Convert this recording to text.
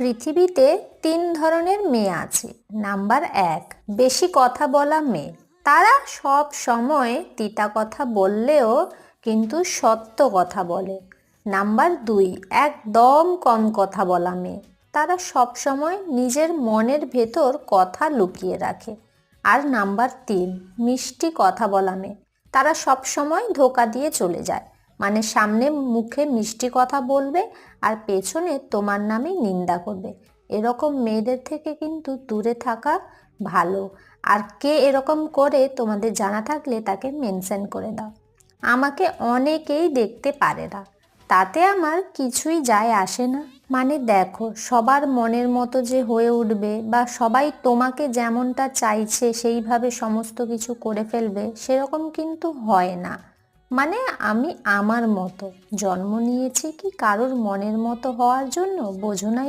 পৃথিবীতে 3 ধরনের মেয়ে আছে। নাম্বার 1, বেশি কথা বলা মেয়ে। তারা সব সময় তিতা কথা বললেও কিন্তু সত্য কথা বলে। নাম্বার 2, একদম কম কথা বলা মেয়ে। তারা সব সময় নিজের মনের ভেতর কথা লুকিয়ে রাখে। আর নাম্বার 3, মিষ্টি কথা বলা মেয়ে। তারা সব সময় ধোঁকা দিয়ে চলে যায়, মানে সামনে মুখে মিষ্টি কথা বলবে আর পেছনে তোমার নামে নিন্দা করবে। এরকম মেয়েদের থেকে কিন্তু দূরে থাকা ভালো। আর কে এরকম করে তোমাদের জানা থাকলে তাকে মেনশন করে দাও। আমাকে অনেকেই দেখতে পারে না, তাতে আমার কিছুই যায় আসে না। মানে দেখো, সবার মনের মতো যে হয়ে উঠবে বা সবাই তোমাকে যেমনটা চাইছে সেইভাবে সমস্ত কিছু করে ফেলবে, সেরকম কিন্তু হয় না। মানে আমি আমার মতো জন্ম নিয়েছি কি কারোর মনের মতো হওয়ার জন্য, বোঝো না?